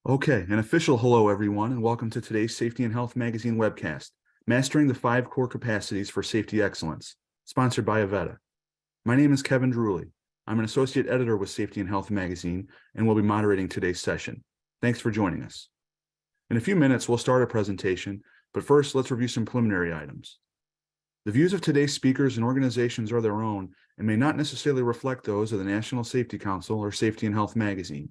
Okay, an official hello, everyone, and welcome to today's Safety and Health Magazine webcast, Mastering the 5 Core Capacities for Safety Excellence, sponsored by Avetta. My name is Kevin Drewley. I'm an associate editor with Safety and Health Magazine and will be moderating today's session. Thanks for joining us. In a few minutes, we'll start a presentation, but first, let's review some preliminary items. The views of today's speakers and organizations are their own and may not necessarily reflect those of the National Safety Council or Safety and Health Magazine.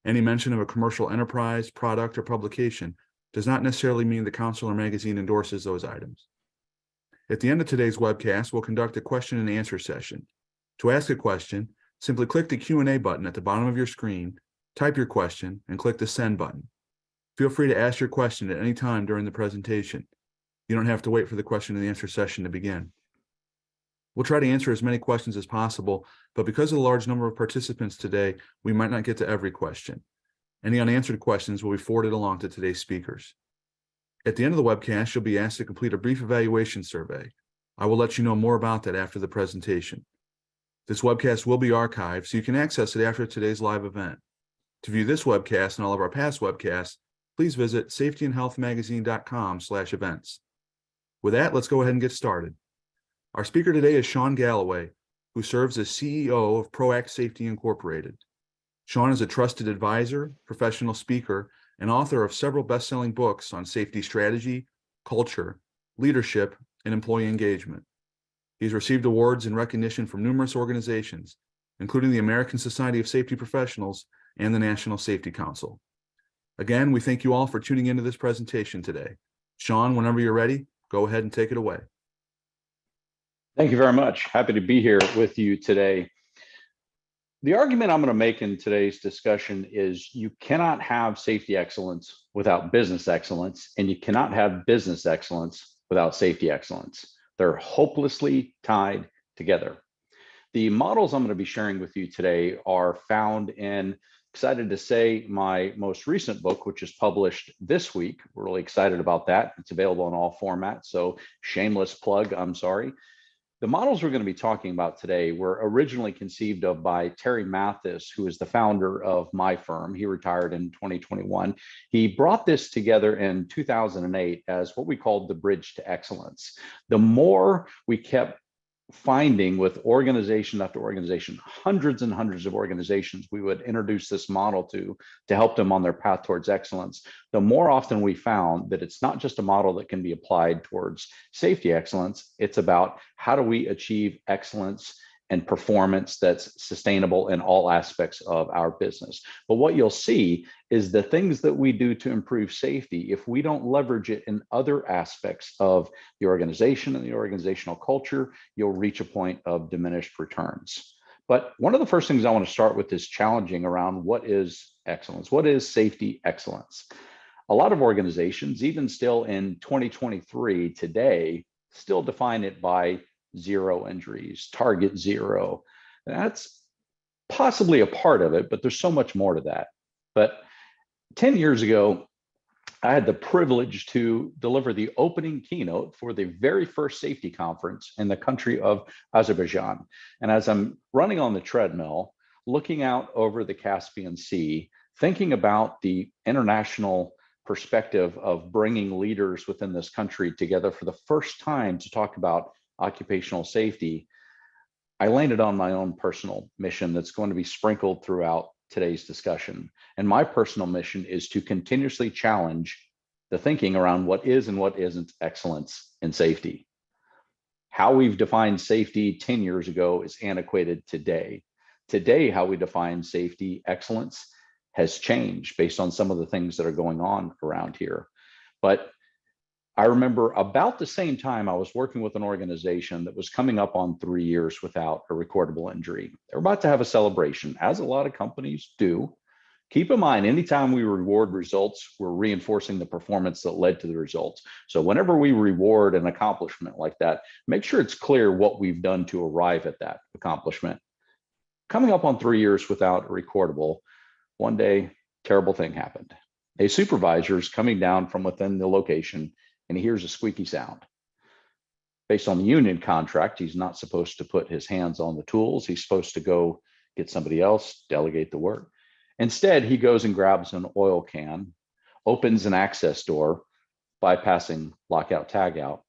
Any mention of a commercial enterprise, product, or publication does not necessarily mean the council or magazine endorses those items. At the end of today's webcast, we'll conduct a question and answer session. To ask a question, simply click the Q&A button at the bottom of your screen, type your question, and click the send button. Feel free to ask your question at any time during the presentation. You don't have to wait for the question and answer session to begin. We'll try to answer as many questions as possible, but because of the large number of participants today, we might not get to every question. Any unanswered questions will be forwarded along to today's speakers. At the end of the webcast, you'll be asked to complete a brief evaluation survey. I will let you know more about that after the presentation. This webcast will be archived, so you can access it after today's live event. To view this webcast and all of our past webcasts, please visit safetyandhealthmagazine.com/events. With that, let's go ahead and get started. Our speaker today is Shawn Galloway, who serves as CEO of ProAct Safety Incorporated. Shawn is a trusted advisor, professional speaker, and author of several best-selling books on safety strategy, culture, leadership, and employee engagement. He's received awards and recognition from numerous organizations, including the American Society of Safety Professionals and the National Safety Council. Again, we thank you all for tuning into this presentation today. Shawn, whenever you're ready, go ahead and take it away. Thank you very much. Happy to be here with you today. The argument I'm going to make in today's discussion is you cannot have safety excellence without business excellence, and you cannot have business excellence without safety excellence. They're hopelessly tied together. The models I'm going to be sharing with you today are found in, excited to say, my most recent book, which is published this week. We're really excited about that. It's available in all formats, so shameless plug, I'm sorry. The models we're going to be talking about today were originally conceived of by Terry Mathis, who is the founder of my firm. He retired in 2021. He brought this together in 2008 as what we called the bridge to excellence. The more we kept finding with organization after organization, hundreds and hundreds of organizations we would introduce this model to help them on their path towards excellence, the more often we found that it's not just a model that can be applied towards safety excellence, it's about how do we achieve excellence and performance that's sustainable in all aspects of our business. But what you'll see is the things that we do to improve safety, if we don't leverage it in other aspects of the organization and the organizational culture, you'll reach a point of diminished returns. But one of the first things I want to start with is challenging around what is excellence? What is safety excellence? A lot of organizations, even still in 2023 today, still define it by 0 injuries, target 0. That's possibly a part of it, but there's so much more to that. But 10 years ago, I had the privilege to deliver the opening keynote for the very first safety conference in the country of Azerbaijan. And as I'm running on the treadmill, looking out over the Caspian Sea, thinking about the international perspective of bringing leaders within this country together for the first time to talk about occupational safety, I landed on my own personal mission that's going to be sprinkled throughout today's discussion. And my personal mission is to continuously challenge the thinking around what is and what isn't excellence in safety. How we've defined safety 10 years ago is antiquated today. Today, how we define safety excellence has changed based on some of the things that are going on around here. But I remember about the same time I was working with an organization that was coming up on 3 years without a recordable injury. They're about to have a celebration, as a lot of companies do. Keep in mind, anytime we reward results, we're reinforcing the performance that led to the results. So whenever we reward an accomplishment like that, make sure it's clear what we've done to arrive at that accomplishment. Coming up on 3 years without a recordable, one day, terrible thing happened. A supervisor is coming down from within the location and he hears a squeaky sound. Based on the union contract, he's not supposed to put his hands on the tools. He's supposed to go get somebody else, delegate the work. Instead, he goes and grabs an oil can, opens an access door, bypassing lockout tagout.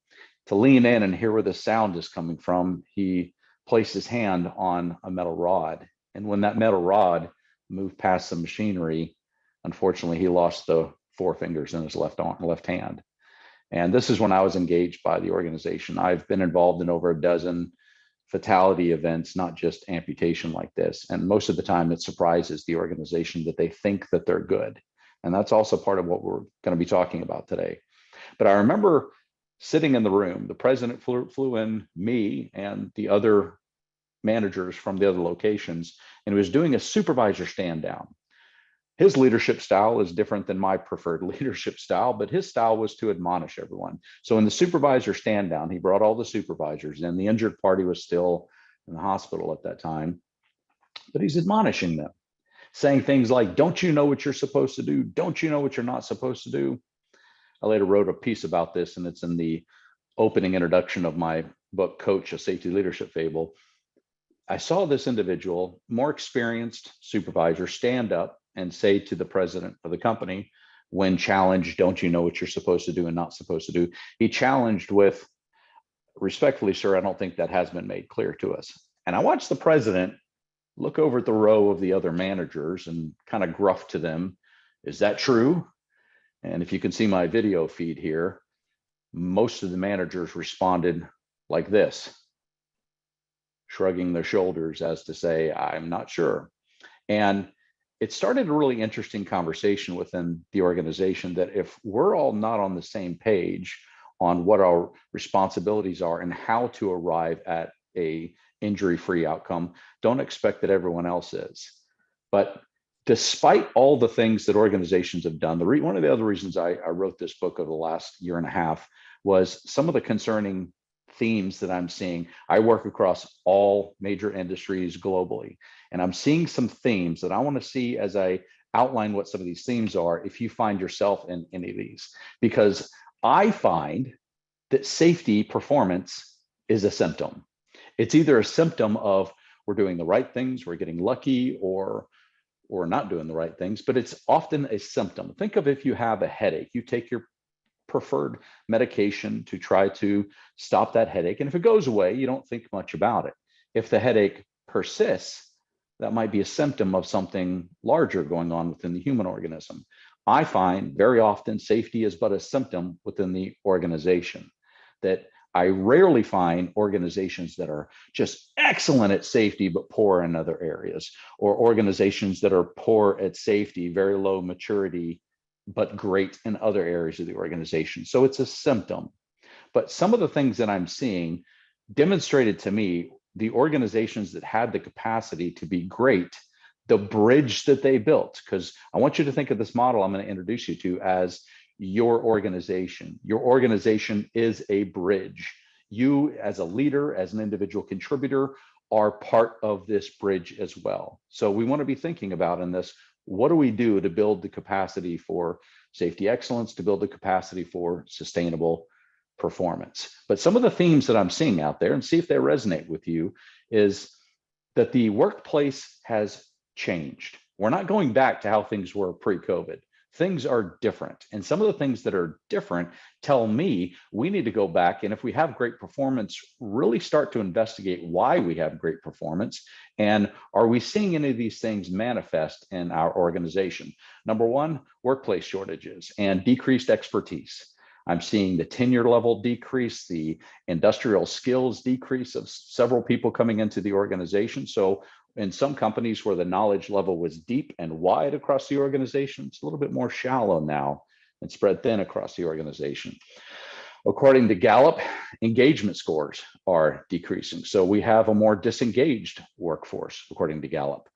To lean in and hear where the sound is coming from, he placed his hand on a metal rod. And when that metal rod moved past some machinery, unfortunately, he lost the 4 fingers in his left hand. And this is when I was engaged by the organization. I've been involved in over a dozen fatality events, not just amputation like this. And most of the time it surprises the organization that they think that they're good. And that's also part of what we're going to be talking about today. But I remember sitting in the room, the president flew in, me and the other managers from the other locations, and he was doing a supervisor stand down. His leadership style is different than my preferred leadership style, but his style was to admonish everyone. So in the supervisor stand down, he brought all the supervisors in. The injured party was still in the hospital at that time, but he's admonishing them, saying things like, don't you know what you're supposed to do? Don't you know what you're not supposed to do? I later wrote a piece about this, and it's in the opening introduction of my book, Coach, A Safety Leadership Fable. I saw this individual, more experienced supervisor, stand up and say to the president of the company, when challenged, don't you know what you're supposed to do and not supposed to do? He challenged with, respectfully, sir, I don't think that has been made clear to us. And I watched the president look over at the row of the other managers and kind of gruff to them, is that true? And if you can see my video feed here, most of the managers responded like this, shrugging their shoulders as to say, I'm not sure. And it started a really interesting conversation within the organization that if we're all not on the same page on what our responsibilities are and how to arrive at a injury-free outcome, don't expect that everyone else is. But despite all the things that organizations have done, one of the other reasons I wrote this book over the last year and a half was some of the concerning themes that I'm seeing. I work across all major industries globally, and I'm seeing some themes that I want to see as I outline what some of these themes are, if you find yourself in any of these, because I find that safety performance is a symptom. It's either a symptom of we're doing the right things, we're getting lucky, or not doing the right things, but it's often a symptom. Think of if you have a headache, you take your preferred medication to try to stop that headache. And if it goes away, you don't think much about it. If the headache persists, that might be a symptom of something larger going on within the human organism. I find very often safety is but a symptom within the organization, that I rarely find organizations that are just excellent at safety, but poor in other areas, or organizations that are poor at safety, very low maturity, but great in other areas of the organization. So it's a symptom. But some of the things that I'm seeing demonstrated to me, the organizations that had the capacity to be great, the bridge that they built, because I want you to think of this model I'm going to introduce you to as your organization. Your organization is a bridge. You as a leader, as an individual contributor, are part of this bridge as well. So we want to be thinking about in this, what do we do to build the capacity for safety excellence, to build the capacity for sustainable performance? But some of the themes that I'm seeing out there, and see if they resonate with you, is that the workplace has changed. We're not going back to how things were pre-COVID. Things are different. And some of the things that are different tell me we need to go back, and if we have great performance, really start to investigate why we have great performance. And are we seeing any of these things manifest in our organization? Number one, workplace shortages and decreased expertise. I'm seeing the tenure level decrease, the industrial skills decrease of several people coming into the organization. So in some companies where the knowledge level was deep and wide across the organization, it's a little bit more shallow now and spread thin across the organization. According to Gallup, engagement scores are decreasing. So we have a more disengaged workforce, according to Gallup.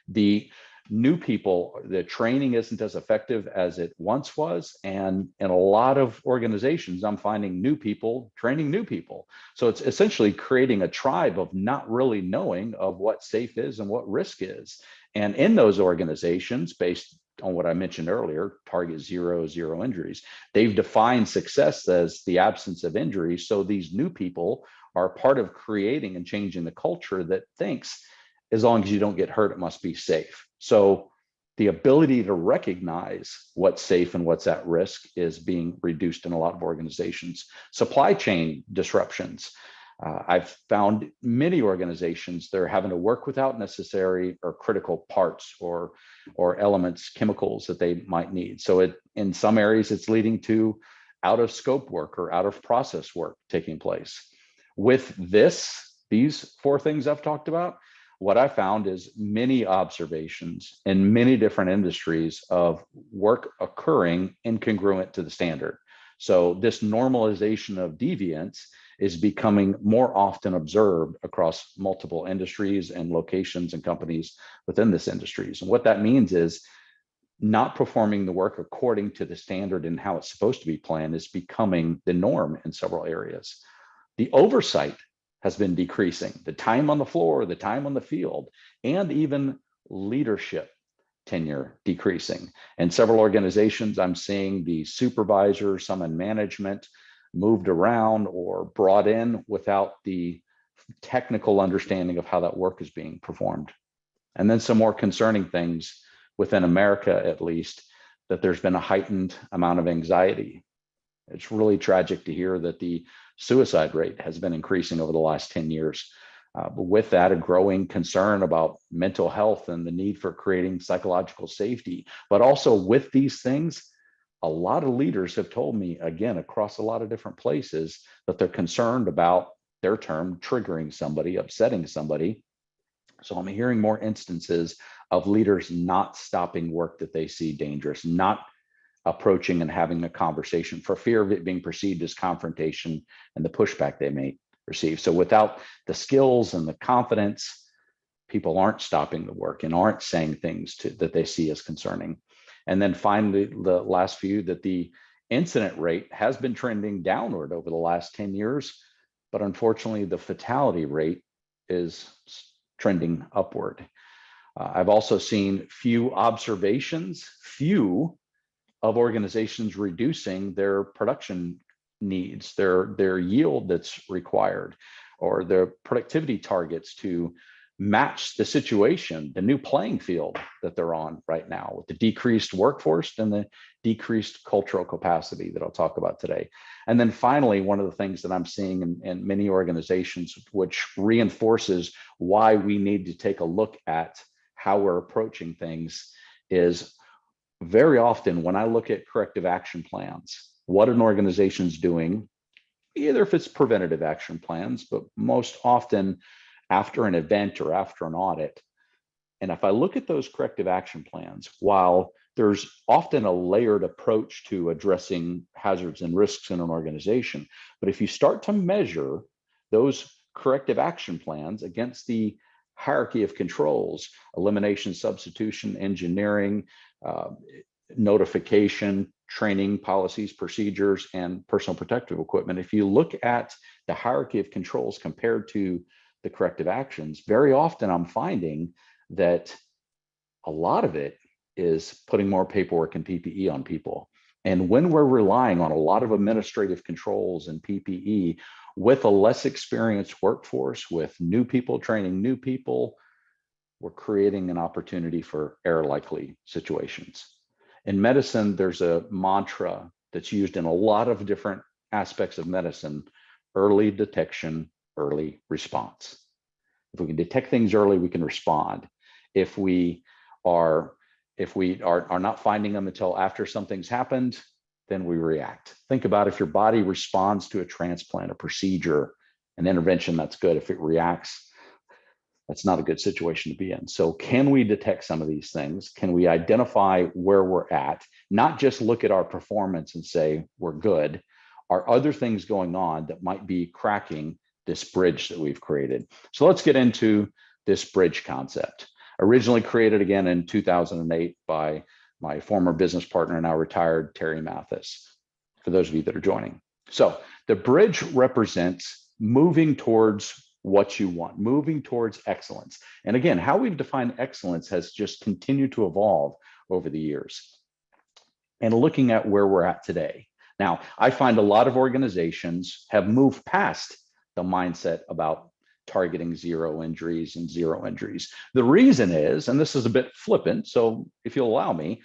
The new people, the training isn't as effective as it once was. And in a lot of organizations, I'm finding new people training new people. So it's essentially creating a tribe of not really knowing of what safe is and what risk is. And in those organizations, based on what I mentioned earlier, target zero injuries, they've defined success as the absence of injuries. So these new people are part of creating and changing the culture that thinks as long as you don't get hurt, it must be safe. So The ability to recognize what's safe and what's at risk is being reduced in a lot of organizations. Supply chain disruptions. I've found many organizations, they're having to work without necessary or critical parts or elements, chemicals that they might need. So in some areas, it's leading to out of scope work or out of process work taking place. With these four things I've talked about, what I found is many observations in many different industries of work occurring incongruent to the standard. So this normalization of deviance is becoming more often observed across multiple industries and locations and companies within this industries. And what that means is not performing the work according to the standard and how it's supposed to be planned is becoming the norm in several areas. The oversight has been decreasing, the time on the floor, the time on the field, and even leadership tenure decreasing. In several organizations, I'm seeing the supervisor, some in management, moved around or brought in without the technical understanding of how that work is being performed. And then some more concerning things within America, at least, that there's been a heightened amount of anxiety. It's really tragic to hear that the suicide rate has been increasing over the last 10 years. But with that, a growing concern about mental health and the need for creating psychological safety. But also with these things, a lot of leaders have told me, again, across a lot of different places, that they're concerned about their term triggering somebody, upsetting somebody. So I'm hearing more instances of leaders not stopping work that they see dangerous, not approaching and having a conversation for fear of it being perceived as confrontation and the pushback they may receive. So without the skills and the confidence, people aren't stopping the work and aren't saying things that they see as concerning. And then finally, the last few, that the incident rate has been trending downward over the last 10 years, but unfortunately the fatality rate is trending upward. I've also seen few of organizations reducing their production needs, their yield that's required, or their productivity targets to match the situation, the new playing field that they're on right now with the decreased workforce and the decreased cultural capacity that I'll talk about today. And then finally, one of the things that I'm seeing in many organizations, which reinforces why we need to take a look at how we're approaching things, is very often when I look at corrective action plans, what an organization's doing, either if it's preventative action plans, but most often after an event or after an audit. And if I look at those corrective action plans, while there's often a layered approach to addressing hazards and risks in an organization, but if you start to measure those corrective action plans against the hierarchy of controls, elimination, substitution, engineering, notification, training, policies, procedures, and personal protective equipment, if you look at the hierarchy of controls compared to the corrective actions, very often I'm finding that a lot of it is putting more paperwork and PPE on people. And when we're relying on a lot of administrative controls and PPE with a less experienced workforce, with new people training new people, we're creating an opportunity for error-likely situations. In medicine, there's a mantra that's used in a lot of different aspects of medicine: early detection, early response. If we can detect things early, we can respond. If we are not finding them until after something's happened, then we react. Think about if your body responds to a transplant, a procedure, an intervention, that's good. If it reacts, that's not a good situation to be in. So can we detect some of these things? Can we identify where we're at? Not just look at our performance and say we're good. Are other things going on that might be cracking this bridge that we've created? So let's get into this bridge concept. Originally created again in 2008 by my former business partner, now retired, Terry Mathis, for those of you that are joining. So the bridge represents moving towards what you want, moving towards excellence. And again, how we've defined excellence has just continued to evolve over the years. And looking at where we're at today. Now, I find a lot of organizations have moved past the mindset about targeting zero injuries and zero injuries. The reason is, and this is a bit flippant, so if you'll allow me,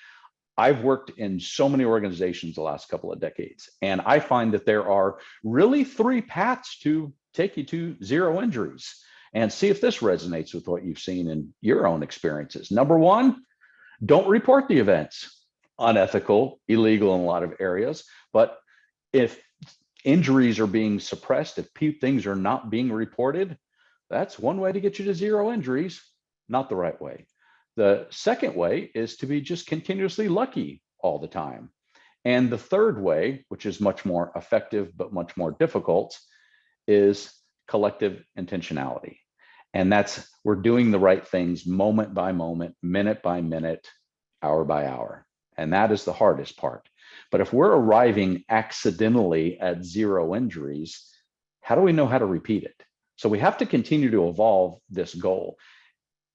I've worked in so many organizations the last couple of decades, and I find that there are really three paths to take you to zero injuries. And see if this resonates with what you've seen in your own experiences. Number one, don't report the events. Unethical, illegal in a lot of areas. But if injuries are being suppressed, if things are not being reported, that's one way to get you to zero injuries, not the right way. The second way is to be just continuously lucky all the time. And the third way, which is much more effective but much more difficult, is collective intentionality. And that's we're doing the right things moment by moment, minute by minute, hour by hour. And that is the hardest part. But if we're arriving accidentally at zero injuries, how do we know how to repeat it? So we have to continue to evolve this goal.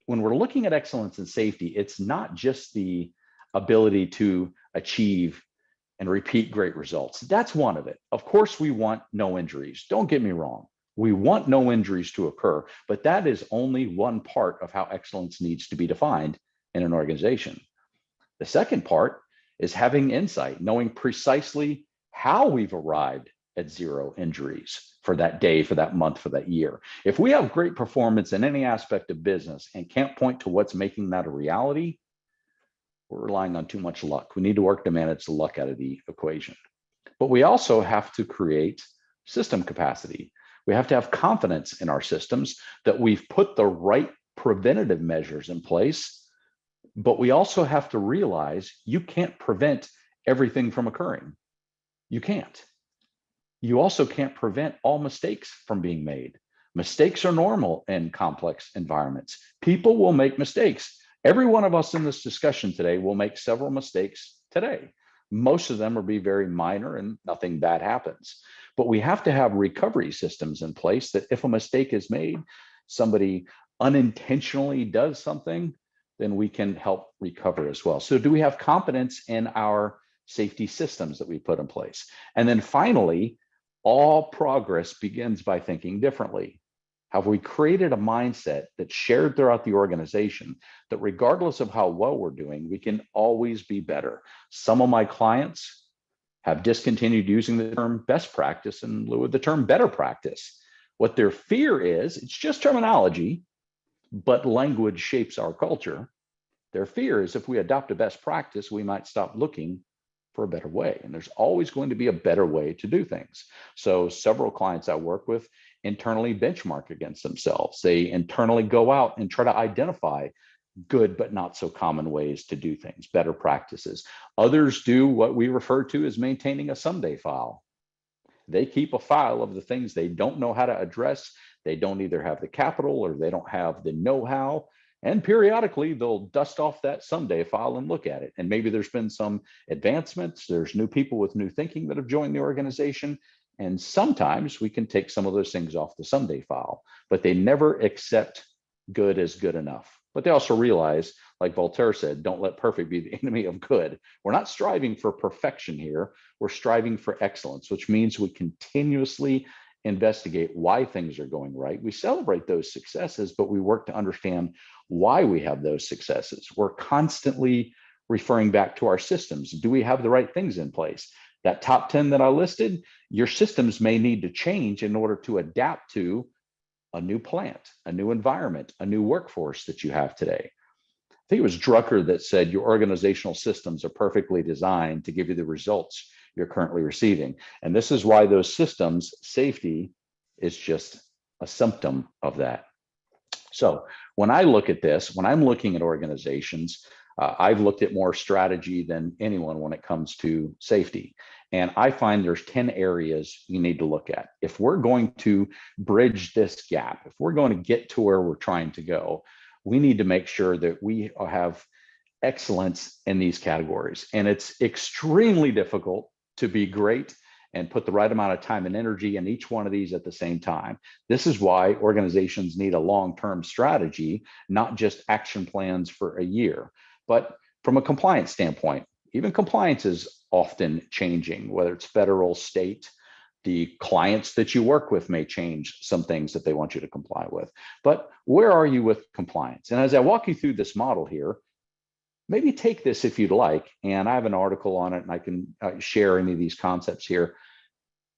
When we're looking at excellence in safety, it's not just the ability to achieve and repeat great results. That's one of it. Of course, we want no injuries. Don't get me wrong. We want no injuries to occur, but that is only one part of how excellence needs to be defined in an organization. The second part is having insight, knowing precisely how we've arrived at zero injuries for that day, for that month, for that year. If we have great performance in any aspect of business and can't point to what's making that a reality, we're relying on too much luck. We need to work to manage the luck out of the equation. But we also have to create system capacity. We have to have confidence in our systems that we've put the right preventative measures in place, but we also have to realize you can't prevent everything from occurring. You can't. You also can't prevent all mistakes from being made. Mistakes are normal in complex environments. People will make mistakes. Every one of us in this discussion today will make several mistakes today. Most of them will be very minor and nothing bad happens. But we have to have recovery systems in place that if a mistake is made, somebody unintentionally does something, then we can help recover as well. So do we have confidence in our safety systems that we put in place? And then finally, all progress begins by thinking differently. Have we created a mindset that's shared throughout the organization that regardless of how well we're doing, we can always be better? Some of my clients have discontinued using the term best practice in lieu of the term better practice. What their fear is, it's just terminology, but language shapes our culture. Their fear is if we adopt a best practice, we might stop looking for a better way. And there's always going to be a better way to do things. So several clients I work with internally benchmark against themselves. They internally go out and try to identify good but not so common ways to do things, better practices. Others do what we refer to as maintaining a someday file. They keep a file of the things they don't know how to address. They don't either have the capital or they don't have the know-how. And periodically, they'll dust off that someday file and look at it. And maybe there's been some advancements. There's new people with new thinking that have joined the organization. And sometimes we can take some of those things off the someday file, but they never accept good as good enough. But they also realize, like Voltaire said, don't let perfect be the enemy of good. We're not striving for perfection here. We're striving for excellence, which means we continuously investigate why things are going right. We celebrate those successes, but we work to understand why we have those successes. We're constantly referring back to our systems. Do we have the right things in place? That top 10 that I listed, your systems may need to change in order to adapt to a new plant, a new environment, a new workforce that you have today. I think it was Drucker that said your organizational systems are perfectly designed to give you the results you're currently receiving. And this is why those systems, safety is just a symptom of that. So when I look at this, when I'm looking at organizations, I've looked at more strategy than anyone when it comes to safety. And I find there's 10 areas you need to look at. If we're going to bridge this gap, if we're going to get to where we're trying to go, we need to make sure that we have excellence in these categories. And it's extremely difficult to be great and put the right amount of time and energy in each one of these at the same time. This is why organizations need a long-term strategy, not just action plans for a year. But from a compliance standpoint, even compliance is often changing, whether it's federal, state. The clients that you work with may change some things that they want you to comply with. But where are you with compliance? And as I walk you through this model here, maybe take this if you'd like, and I have an article on it and I can share any of these concepts here.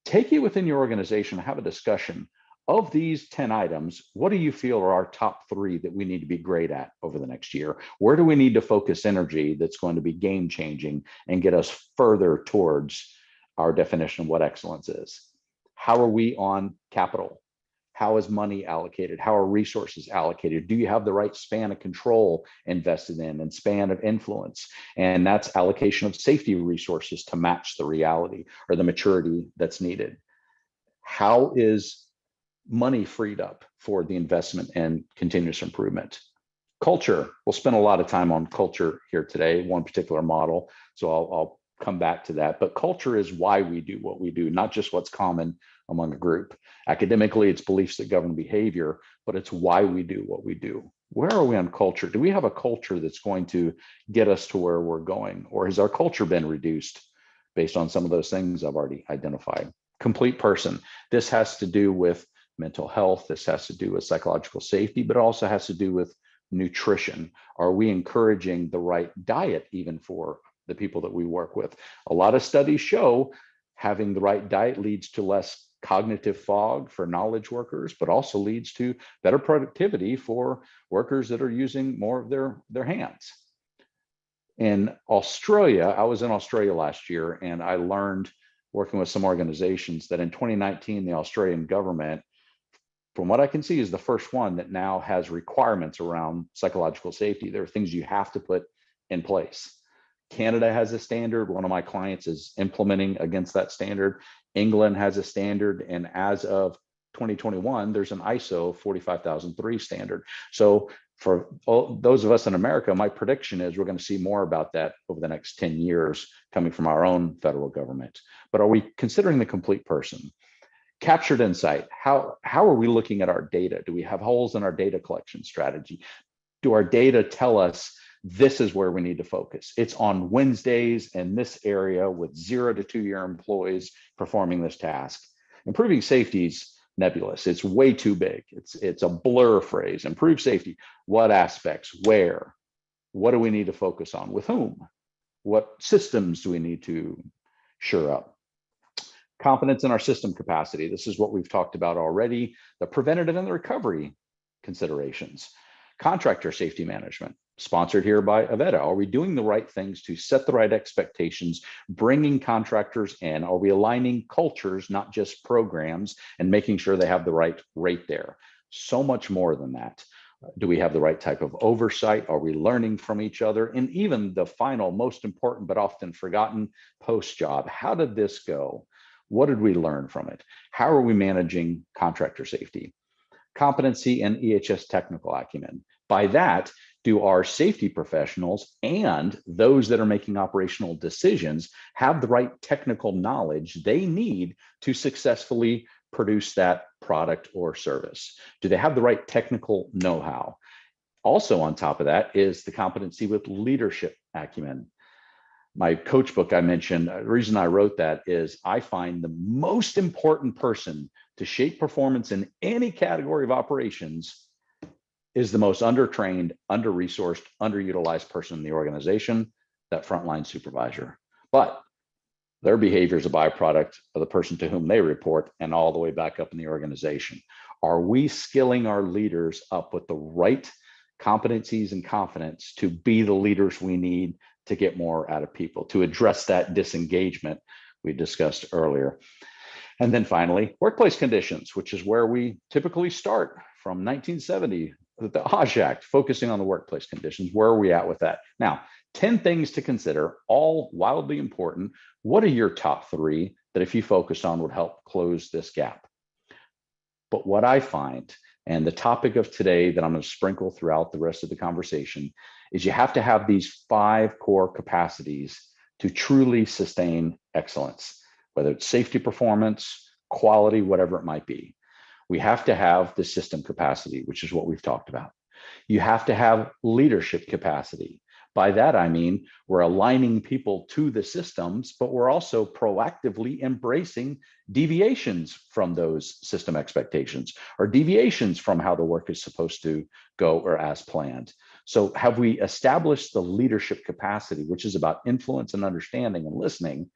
Take it within your organization, have a discussion. Of these 10 items, what do you feel are our top 3 that we need to be great at over the next year? Where do we need to focus energy that's going to be game changing and get us further towards our definition of what excellence is? How are we on capital? How is money allocated? How are resources allocated? Do you have the right span of control invested in and span of influence? And that's allocation of safety resources to match the reality or the maturity that's needed. How is money freed up for the investment and continuous improvement? Culture, we'll spend a lot of time on culture here today, one particular model. So I'll come back to that. But culture is why we do what we do, not just what's common among a group. Academically, it's beliefs that govern behavior, but it's why we do what we do. Where are we on culture? Do we have a culture that's going to get us to where we're going? Or has our culture been reduced based on some of those things I've already identified? Complete person. This has to do with mental health. This has to do with psychological safety, but it also has to do with nutrition. Are we encouraging the right diet even for the people that we work with? A lot of studies show having the right diet leads to less cognitive fog for knowledge workers, but also leads to better productivity for workers that are using more of their hands. In Australia, I was in Australia last year, and I learned working with some organizations that in 2019, the Australian government, from what I can see, is the first one that now has requirements around psychological safety. There are things you have to put in place. Canada has a standard. One of my clients is implementing against that standard. England has a standard. And as of 2021, there's an ISO 45003 standard. So for those of us in America, my prediction is we're going to see more about that over the next 10 years coming from our own federal government. But are we considering the complete person? Captured insight. How are we looking at our data? Do we have holes in our data collection strategy? Do our data tell us this is where we need to focus? It's on Wednesdays in this area with 0 to 2 year employees performing this task. Improving safety is nebulous. It's way too big. It's a blur phrase. Improve safety. What aspects? Where? What do we need to focus on? With whom? What systems do we need to shore up? Confidence in our system capacity. This is what we've talked about already. The preventative and the recovery considerations. Contractor safety management, sponsored here by Avetta. Are we doing the right things to set the right expectations, bringing contractors in? Are we aligning cultures, not just programs, and making sure they have the right rate there? So much more than that. Do we have the right type of oversight? Are we learning from each other? And even the final, most important, but often forgotten post-job. How did this go? What did we learn from it? How are we managing contractor safety? Competency and EHS technical acumen. By that, do our safety professionals and those that are making operational decisions have the right technical knowledge they need to successfully produce that product or service? Do they have the right technical know-how? Also on top of that is the competency with leadership acumen. My coach book I mentioned, the reason I wrote that is I find the most important person to shape performance in any category of operations is the most undertrained, under-resourced, underutilized person in the organization, that frontline supervisor. But their behavior is a byproduct of the person to whom they report and all the way back up in the organization. Are we skilling our leaders up with the right competencies and confidence to be the leaders we need to get more out of people, to address that disengagement we discussed earlier? And then finally, workplace conditions, which is where we typically start from 1970, the Hodge Act, focusing on the workplace conditions. Where are we at with that? Now, 10 things to consider, all wildly important. What are your top 3 that if you focused on would help close this gap? But what I find, and the topic of today that I'm going to sprinkle throughout the rest of the conversation, is you have to have these 5 core capacities to truly sustain excellence, whether it's safety performance, quality, whatever it might be. We have to have the system capacity, which is what we've talked about. You have to have leadership capacity, By that, I mean, we're aligning people to the systems, but we're also proactively embracing deviations from those system expectations or deviations from how the work is supposed to go or as planned. So have we established the leadership capacity, which is about influence and understanding and listening?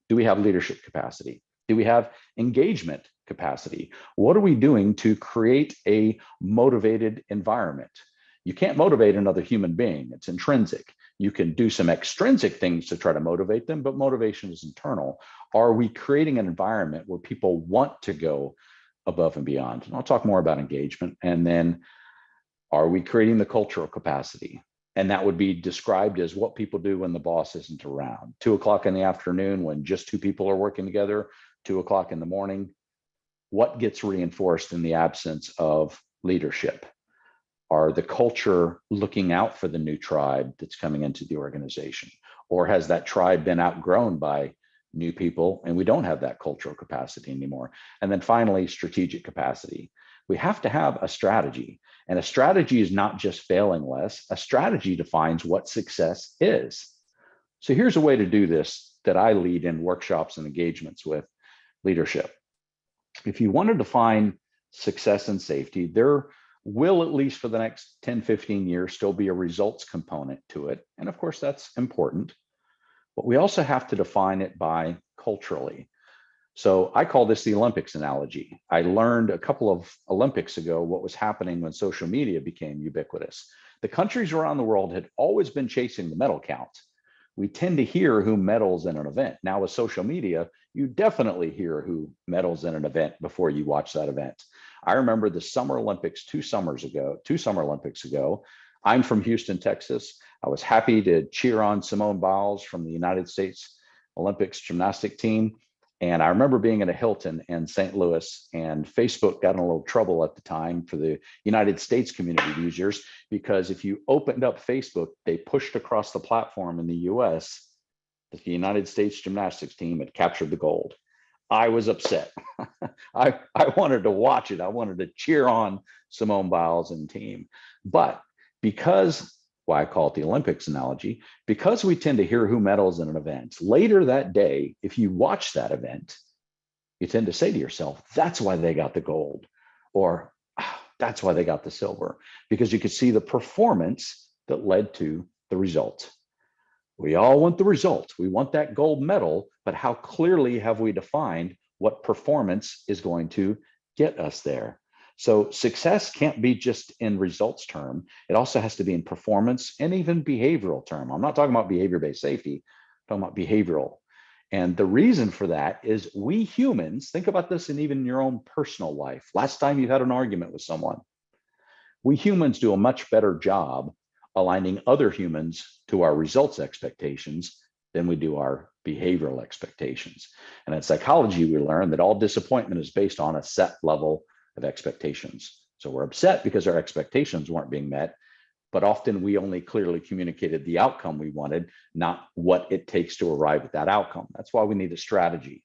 Do we have leadership capacity? Do we have engagement capacity? What are we doing to create a motivated environment? You can't motivate another human being. It's intrinsic. You can do some extrinsic things to try to motivate them, but motivation is internal. Are we creating an environment where people want to go above and beyond? And I'll talk more about engagement. And then, are we creating the cultural capacity? And that would be described as what people do when the boss isn't around. 2 o'clock in the afternoon when just 2 people are working together, 2 o'clock in the morning. What gets reinforced in the absence of leadership? Are the culture looking out for the new tribe that's coming into the organization? Or has that tribe been outgrown by new people and we don't have that cultural capacity anymore? And then finally, strategic capacity. We have to have a strategy. And a strategy is not just failing less. A strategy defines what success is. So here's a way to do this that I lead in workshops and engagements with leadership. If you want to define success and safety, there will, at least for the next 10, 15 years, still be a results component to it. And of course, that's important. But we also have to define it by culturally. So I call this the Olympics analogy. I learned a couple of Olympics ago what was happening when social media became ubiquitous. The countries around the world had always been chasing the medal count. We tend to hear who medals in an event. Now with social media, you definitely hear who medals in an event before you watch that event. I remember the Summer Olympics two Summer Olympics ago. I'm from Houston, Texas. I was happy to cheer on Simone Biles from the United States Olympics gymnastic team. And I remember being at a Hilton in St. Louis, and Facebook got in a little trouble at the time for the United States community users, because if you opened up Facebook, they pushed across the platform in the US that the United States gymnastics team had captured the gold. I was upset. I wanted to watch it. I wanted to cheer on Simone Biles and team. But because, why I call it the Olympics analogy, because we tend to hear who medals in an event, later that day, if you watch that event, you tend to say to yourself, that's why they got the gold, or that's why they got the silver, because you could see the performance that led to the result. We all want the result. We want that gold medal, but how clearly have we defined what performance is going to get us there? So success can't be just in results term. It also has to be in performance and even behavioral term. I'm not talking about behavior-based safety, I'm talking about behavioral. And the reason for that is we humans, think about this in even your own personal life. Last time you had an argument with someone, we humans do a much better job aligning other humans to our results expectations than we do our behavioral expectations. And in psychology, we learn that all disappointment is based on a set level of expectations. So we're upset because our expectations weren't being met, but often we only clearly communicated the outcome we wanted, not what it takes to arrive at that outcome. That's why we need a strategy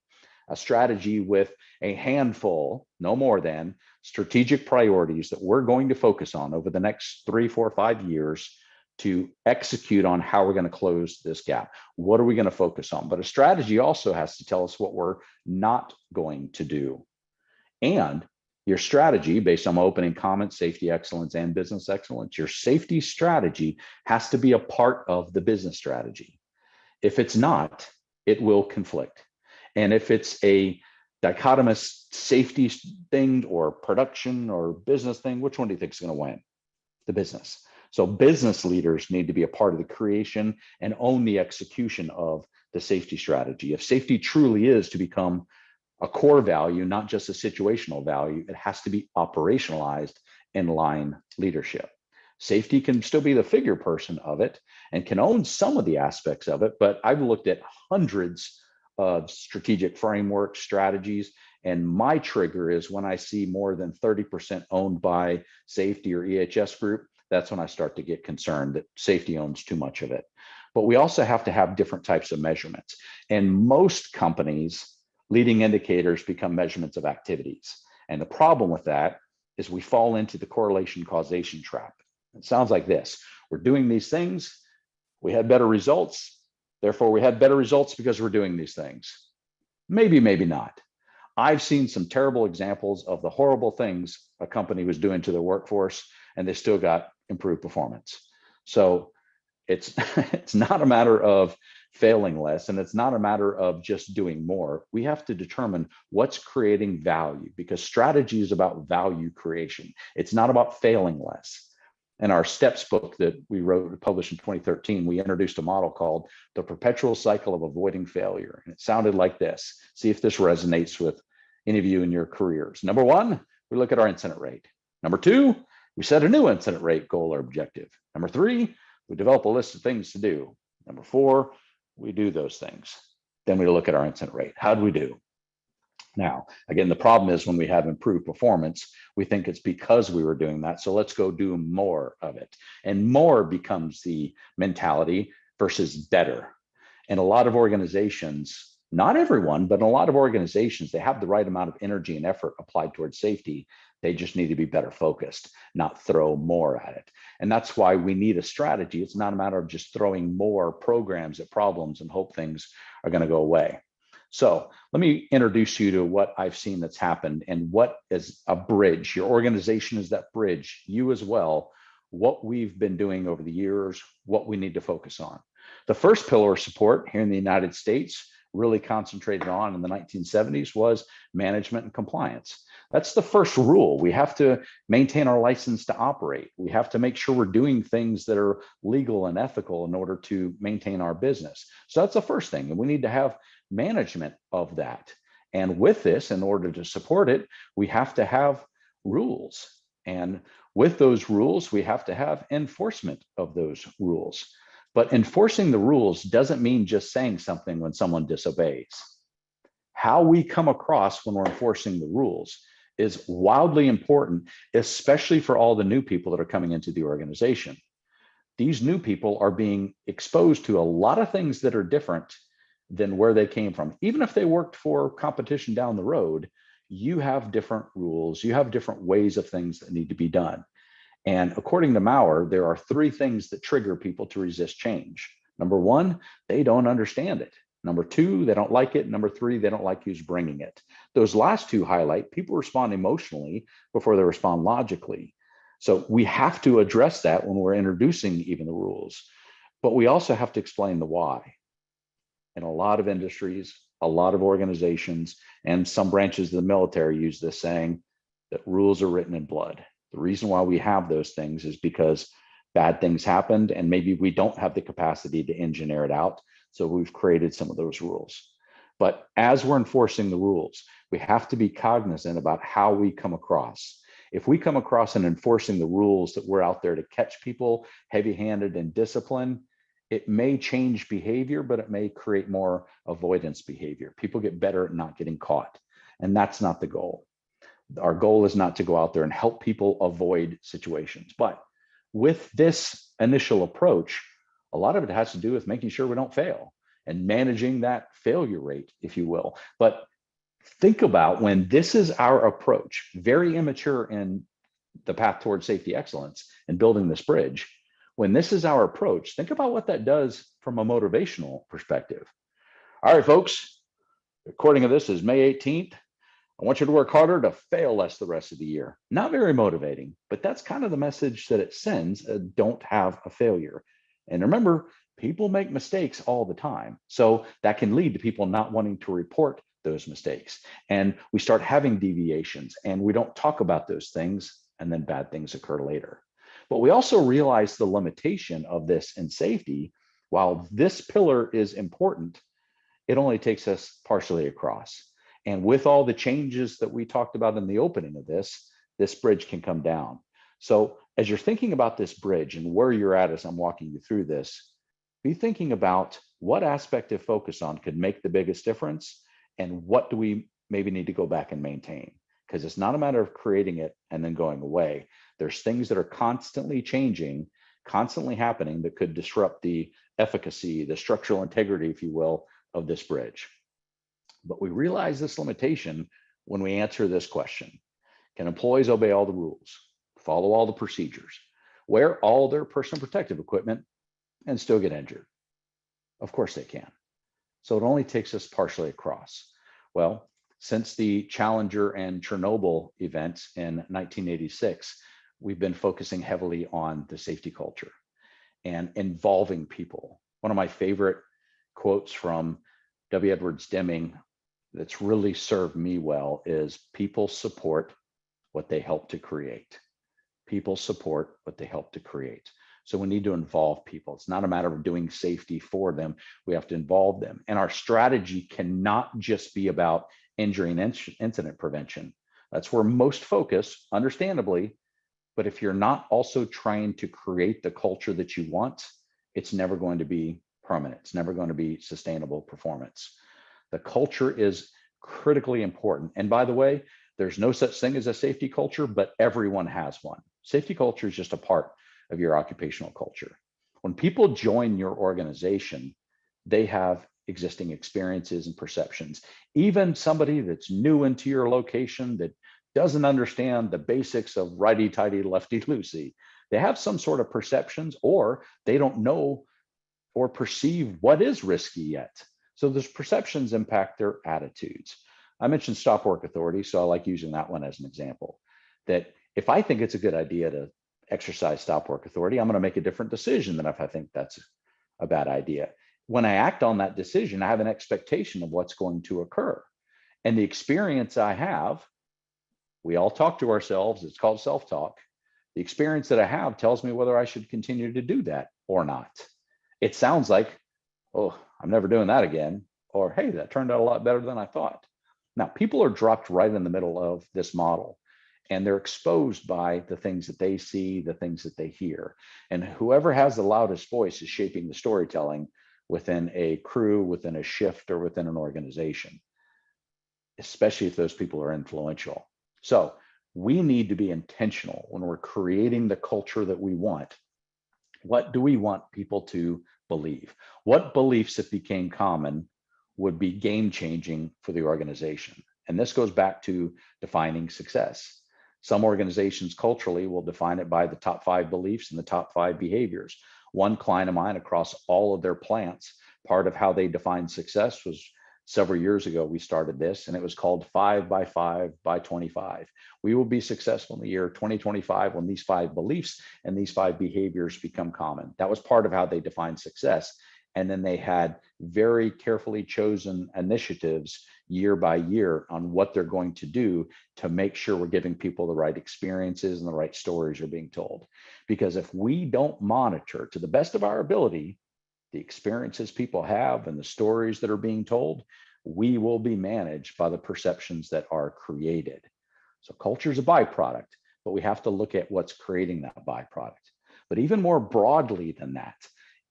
with a handful, no more than, strategic priorities that we're going to focus on over the next 3, 4, 5 years to execute on how we're going to close this gap. What are we going to focus on? But a strategy also has to tell us what we're not going to do. And your strategy, based on my opening comments, safety excellence and business excellence, your safety strategy has to be a part of the business strategy. If it's not, it will conflict. And if it's a dichotomous safety thing or production or business thing, which one do you think is going to win? The business. So business leaders need to be a part of the creation and own the execution of the safety strategy. If safety truly is to become a core value, not just a situational value, it has to be operationalized in line leadership. Safety can still be the figure person of it and can own some of the aspects of it, but I've looked at hundreds of strategic framework strategies, and my trigger is when I see more than 30% owned by safety or EHS group. That's when I start to get concerned that safety owns too much of it. But we also have to have different types of measurements. And most companies, leading indicators become measurements of activities. And the problem with that is we fall into the correlation causation trap. It sounds like this: we're doing these things, We had better results. Therefore, we had better results because we're doing these things. Maybe, maybe not. I've seen some terrible examples of the horrible things a company was doing to their workforce, and they still got improved performance. So it's it's not a matter of failing less, and it's not a matter of just doing more. We have to determine what's creating value, because strategy is about value creation. It's not about failing less. In our steps book that we wrote, published in 2013, we introduced a model called the perpetual cycle of avoiding failure. And it sounded like this. See if this resonates with any of you in your careers. Number one, we look at our incident rate. Number two, we set a new incident rate goal or objective. Number three, we develop a list of things to do. Number four, we do those things. Then we look at our incident rate. How do we do? Now, again, the problem is when we have improved performance, we think it's because we were doing that. So let's go do more of it. And more becomes the mentality versus better. And a lot of organizations, not everyone, but in a lot of organizations, they have the right amount of energy and effort applied towards safety. They just need to be better focused, not throw more at it. And that's why we need a strategy. It's not a matter of just throwing more programs at problems and hope things are going to go away. So let me introduce you to what I've seen that's happened and what is a bridge. Your organization is that bridge, you as well, what we've been doing over the years, what we need to focus on. The first pillar of support here in the United States, really concentrated on in the 1970s, was management and compliance. That's the first rule. We have to maintain our license to operate. We have to make sure we're doing things that are legal and ethical in order to maintain our business. So that's the first thing. And we need to have management of that. And with this, in order to support it, we have to have rules. And with those rules, we have to have enforcement of those rules. But enforcing the rules doesn't mean just saying something when someone disobeys. How we come across when we're enforcing the rules is wildly important, especially for all the new people that are coming into the organization. These new people are being exposed to a lot of things that are different than where they came from. Even if they worked for competition down the road, you have different rules, you have different ways of things that need to be done. And according to Maurer, there are three things that trigger people to resist change. Number one, they don't understand it. Number two, they don't like it. Number three, they don't like who's bringing it. Those last two highlight people respond emotionally before they respond logically. So we have to address that when we're introducing even the rules, but we also have to explain the why. In a lot of industries, a lot of organizations, and some branches of the military use this saying that rules are written in blood. The reason why we have those things is because bad things happened and maybe we don't have the capacity to engineer it out. So we've created some of those rules. But as we're enforcing the rules, we have to be cognizant about how we come across. If we come across and enforcing the rules that we're out there to catch people heavy-handed and discipline, it may change behavior, but it may create more avoidance behavior. People get better at not getting caught, and that's not the goal. Our goal is not to go out there and help people avoid situations. But with this initial approach, a lot of it has to do with making sure we don't fail and managing that failure rate, if you will. But think about when this is our approach, very immature in the path towards safety excellence and building this bridge. When this is our approach, think about what that does from a motivational perspective. All right, folks, the recording of this is May 18th. I want you to work harder to fail less the rest of the year. Not very motivating, but that's kind of the message that it sends. Don't have a failure. And remember, people make mistakes all the time. So that can lead to people not wanting to report those mistakes. And we start having deviations and we don't talk about those things, and then bad things occur later. But we also realize the limitation of this in safety. While this pillar is important, it only takes us partially across. And with all the changes that we talked about in the opening of this bridge can come down. So as you're thinking about this bridge and where you're at as I'm walking you through this, be thinking about what aspect to focus on could make the biggest difference and what do we maybe need to go back and maintain. Because it's not a matter of creating it and then going away. There's things that are constantly changing, constantly happening that could disrupt the efficacy, the structural integrity, if you will, of this bridge. But we realize this limitation when we answer this question. Can employees obey all the rules, follow all the procedures, wear all their personal protective equipment, and still get injured. Of course they can. So it only takes us partially across. Well, since the Challenger and Chernobyl events in 1986, we've been focusing heavily on the safety culture and involving people. One of my favorite quotes from W. Edwards Deming that's really served me well is people support what they help to create. People support what they help to create. So we need to involve people. It's not a matter of doing safety for them. We have to involve them. And our strategy cannot just be about injury and incident prevention. That's where most focus, understandably. But if you're not also trying to create the culture that you want, it's never going to be permanent. It's never going to be sustainable performance. The culture is critically important. And by the way, there's no such thing as a safety culture, but everyone has one. Safety culture is just a part of your occupational culture. When people join your organization, they have existing experiences and perceptions. Even somebody that's new into your location that doesn't understand the basics of righty-tighty, lefty-loosey, they have some sort of perceptions, or they don't know or perceive what is risky yet. So those perceptions impact their attitudes. I mentioned stop work authority, so I like using that one as an example. That if I think it's a good idea to exercise stop work authority, I'm going to make a different decision than if I think that's a bad idea. When I act on that decision, I have an expectation of what's going to occur. And the experience I have, we all talk to ourselves, it's called self-talk. The experience that I have tells me whether I should continue to do that or not. It sounds like, oh, I'm never doing that again. Or, hey, that turned out a lot better than I thought. Now, people are dropped right in the middle of this model, and they're exposed by the things that they see, the things that they hear. And whoever has the loudest voice is shaping the storytelling within a crew, within a shift, or within an organization, especially if those people are influential. So we need to be intentional when we're creating the culture that we want. What do we want people to believe? What beliefs, if became common, would be game changing for the organization? And this goes back to defining success. Some organizations culturally will define it by the top 5 beliefs and the top 5 behaviors. One client of mine across all of their plants, part of how they defined success was several years ago, we started this, and it was called 5 by 5 by 25. We will be successful in the year 2025 when these 5 beliefs and these 5 behaviors become common. That was part of how they defined success. And then they had very carefully chosen initiatives year by year on what they're going to do to make sure we're giving people the right experiences and the right stories are being told. Because if we don't monitor to the best of our ability the experiences people have and the stories that are being told, we will be managed by the perceptions that are created. So culture is a byproduct, but we have to look at what's creating that byproduct. But even more broadly than that,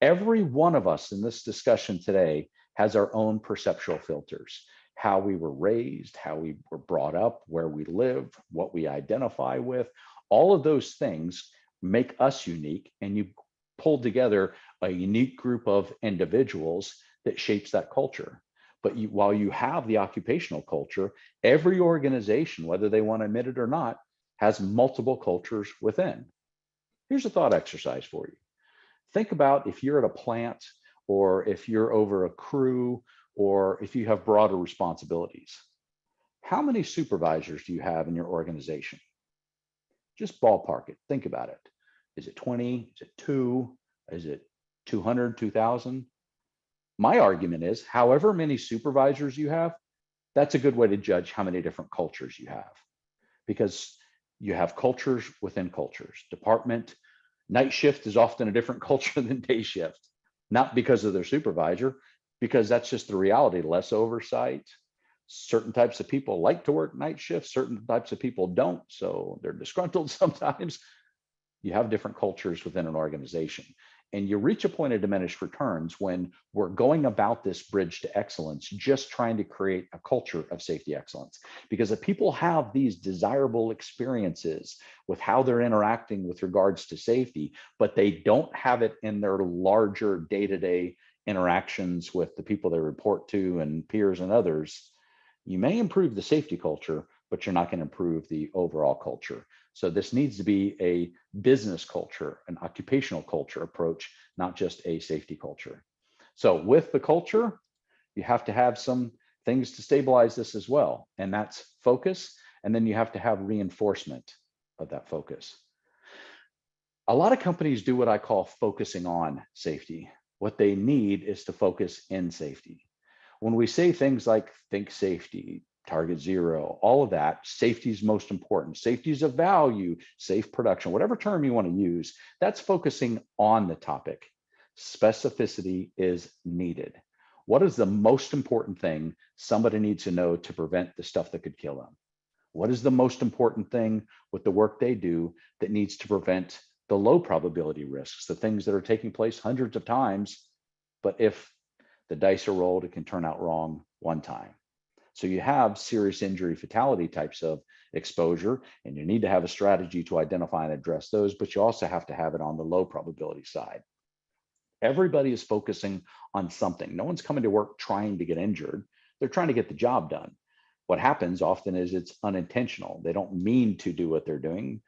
every one of us in this discussion today has our own perceptual filters. How we were raised, how we were brought up, where we live, what we identify with, all of those things make us unique, and you pull together a unique group of individuals that shapes that culture. But while you have the occupational culture, every organization, whether they want to admit it or not, has multiple cultures within. Here's a thought exercise for you. Think about if you're at a plant, or if you're over a crew, or if you have broader responsibilities. How many supervisors do you have in your organization? Just ballpark it. Think about it. Is it 20? Is it 2? Is it 200, 2,000? My argument is, however many supervisors you have, that's a good way to judge how many different cultures you have. Because you have cultures within cultures. Department, night shift is often a different culture than day shift. Not because of their supervisor, because that's just the reality, less oversight. Certain types of people like to work night shifts, certain types of people don't, so they're disgruntled sometimes. You have different cultures within an organization, and you reach a point of diminished returns when we're going about this bridge to excellence, just trying to create a culture of safety excellence. Because if people have these desirable experiences with how they're interacting with regards to safety, but they don't have it in their larger day-to-day interactions with the people they report to and peers and others, you may improve the safety culture, but you're not going to improve the overall culture. So this needs to be a business culture, an occupational culture approach, not just a safety culture. So with the culture, you have to have some things to stabilize this as well. And that's focus. And then you have to have reinforcement of that focus. A lot of companies do what I call focusing on safety. What they need is to focus in safety. When we say things like think safety, target zero, all of that, safety is most important. Safety is a value, safe production, whatever term you want to use, that's focusing on the topic. Specificity is needed. What is the most important thing somebody needs to know to prevent the stuff that could kill them? What is the most important thing with the work they do that needs to prevent the low probability risks, the things that are taking place hundreds of times, but if the dice are rolled, it can turn out wrong one time. So you have serious injury fatality types of exposure, and you need to have a strategy to identify and address those, but you also have to have it on the low probability side. Everybody is focusing on something. No one's coming to work trying to get injured. They're trying to get the job done. What happens often is it's unintentional. They don't mean to do what they're doing.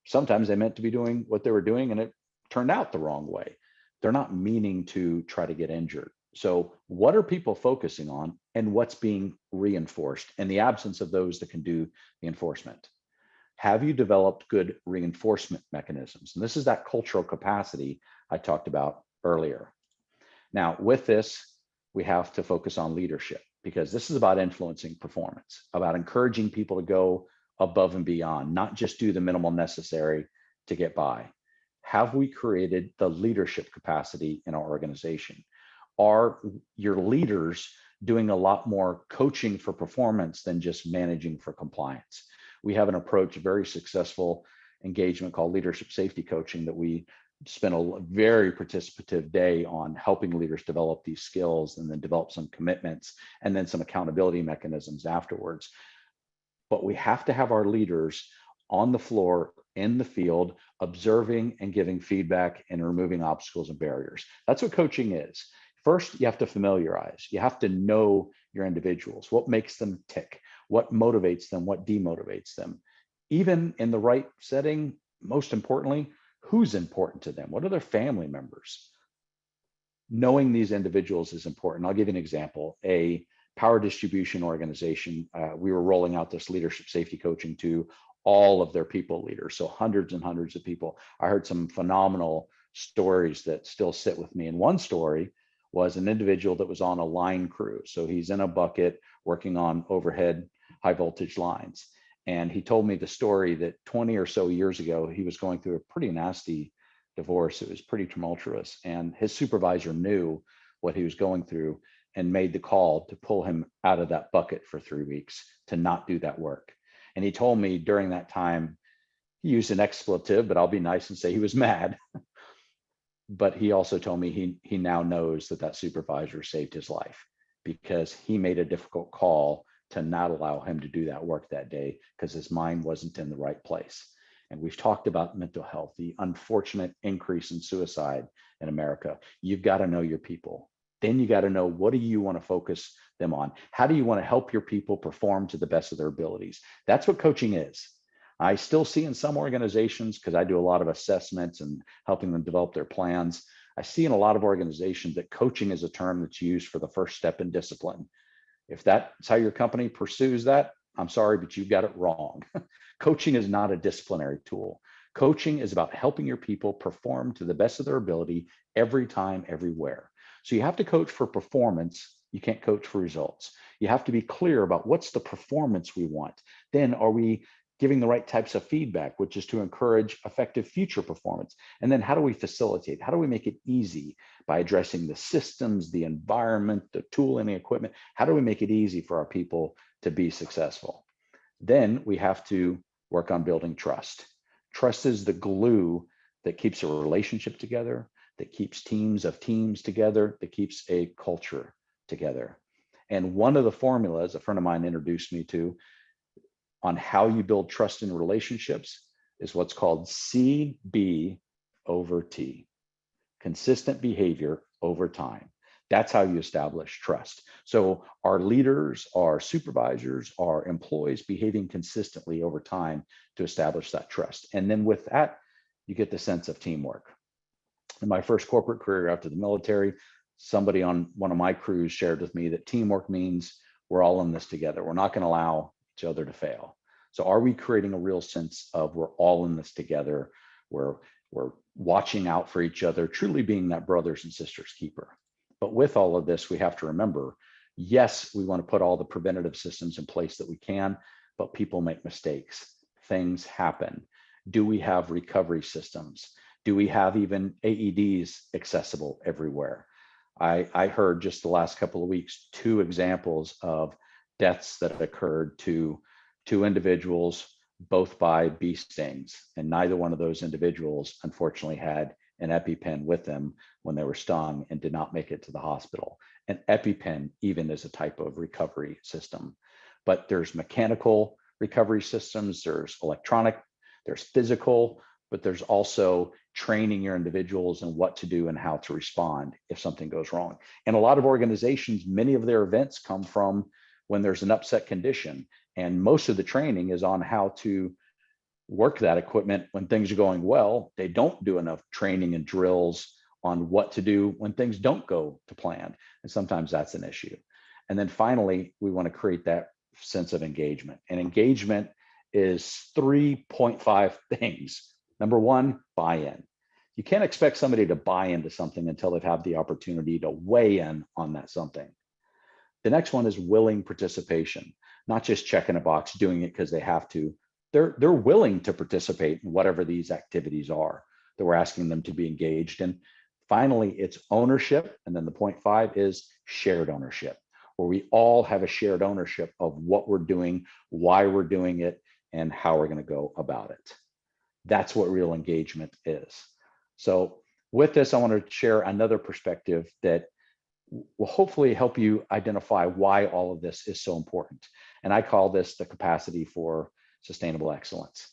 Sometimes they meant to be doing what they were doing and it turned out the wrong way. They're not meaning to try to get injured. So what are people focusing on and what's being reinforced in the absence of those that can do the enforcement? Have you developed good reinforcement mechanisms? And this is that cultural capacity I talked about earlier. Now, with this, we have to focus on leadership because this is about influencing performance, about encouraging people to go above and beyond, not just do the minimal necessary to get by. Have we created the leadership capacity in our organization? Are your leaders doing a lot more coaching for performance than just managing for compliance? We have an approach, a very successful engagement called leadership safety coaching that we spent a very participative day on helping leaders develop these skills and then develop some commitments and then some accountability mechanisms afterwards. But we have to have our leaders on the floor, in the field, observing and giving feedback and removing obstacles and barriers. That's what coaching is. First, you have to familiarize. You have to know your individuals, what makes them tick, what motivates them, what demotivates them. Even in the right setting, most importantly, who's important to them? What are their family members? Knowing these individuals is important. I'll give you an example. A power distribution organization, we were rolling out this leadership safety coaching to all of their people leaders, so hundreds and hundreds of people. I heard some phenomenal stories that still sit with me. And one story was an individual that was on a line crew. So he's in a bucket working on overhead high voltage lines. And he told me the story that 20 or so years ago, he was going through a pretty nasty divorce. It was pretty tumultuous. And his supervisor knew what he was going through and made the call to pull him out of that bucket for 3 weeks to not do that work. And he told me during that time, he used an expletive, but I'll be nice and say he was mad. But he also told me he now knows that that supervisor saved his life because he made a difficult call to not allow him to do that work that day because his mind wasn't in the right place. And we've talked about mental health, the unfortunate increase in suicide in America. You've got to know your people. Then you got to know, what do you want to focus them on? How do you want to help your people perform to the best of their abilities? That's what coaching is. I still see in some organizations, because I do a lot of assessments and helping them develop their plans, I see in a lot of organizations that coaching is a term that's used for the first step in discipline. If that's how your company pursues that, I'm sorry, but you've got it wrong. Coaching is not a disciplinary tool. Coaching is about helping your people perform to the best of their ability every time, everywhere. So you have to coach for performance. You can't coach for results. You have to be clear about what's the performance we want. Then are we giving the right types of feedback, which is to encourage effective future performance? And then how do we facilitate? How do we make it easy by addressing the systems, the environment, the tool and the equipment? How do we make it easy for our people to be successful? Then we have to work on building trust. Trust is the glue that keeps a relationship together, that keeps teams of teams together, that keeps a culture together. And one of the formulas a friend of mine introduced me to on how you build trust in relationships is what's called CB over T, consistent behavior over time. That's how you establish trust. So our leaders, our supervisors, our employees behaving consistently over time to establish that trust. And then with that, you get the sense of teamwork. In my first corporate career after the military, somebody on one of my crews shared with me that teamwork means we're all in this together. We're not going to allow each other to fail. So are we creating a real sense of we're all in this together? We're watching out for each other, truly being that brothers and sisters keeper. But with all of this, we have to remember, yes, we want to put all the preventative systems in place that we can, but people make mistakes. Things happen. Do we have recovery systems? Do we have even AEDs accessible everywhere? I heard just the last couple of weeks, 2 examples of deaths that occurred to 2 individuals, both by bee stings. And neither one of those individuals, unfortunately, had an EpiPen with them when they were stung and did not make it to the hospital. An EpiPen even is a type of recovery system. But there's mechanical recovery systems, there's electronic, there's physical, but there's also training your individuals in what to do and how to respond if something goes wrong. And a lot of organizations, many of their events come from when there's an upset condition. And most of the training is on how to work that equipment when things are going well. They don't do enough training and drills on what to do when things don't go to plan. And sometimes that's an issue. And then finally, we want to create that sense of engagement. And engagement is 3.5 things. Number 1, buy-in. You can't expect somebody to buy into something until they've had the opportunity to weigh in on that something. The next one is willing participation, not just checking a box, doing it because they have to. They're willing to participate in whatever these activities are that we're asking them to be engaged in. Finally, it's ownership. And then the 0.5 is shared ownership, where we all have a shared ownership of what we're doing, why we're doing it, and how we're going to go about it. That's what real engagement is. So with this, I want to share another perspective that will hopefully help you identify why all of this is so important. And I call this the capacity for sustainable excellence.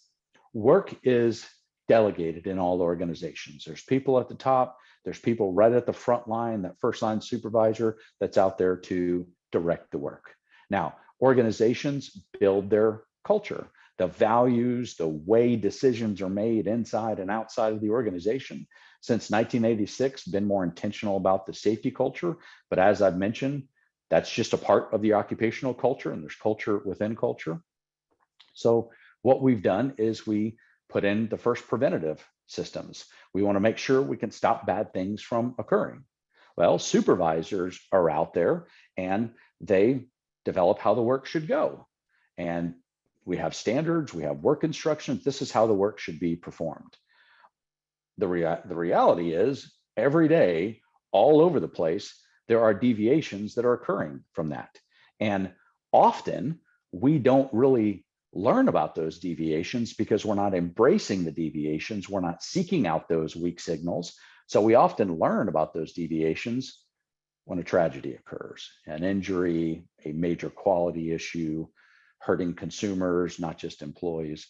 Work is delegated in all organizations. There's people at the top, there's people right at the front line, that first line supervisor that's out there to direct the work. Now, organizations build their culture, the values, the way decisions are made inside and outside of the organization. Since 1986, been more intentional about the safety culture. But as I've mentioned, that's just a part of the occupational culture, and there's culture within culture. So what we've done is we put in the first preventative systems. We want to make sure we can stop bad things from occurring. Well, supervisors are out there and they develop how the work should go. And we have standards, we have work instructions. This is how the work should be performed. The reality is every day, all over the place, there are deviations that are occurring from that. And often we don't really learn about those deviations because we're not embracing the deviations. We're not seeking out those weak signals. So we often learn about those deviations when a tragedy occurs, an injury, a major quality issue, hurting consumers, not just employees.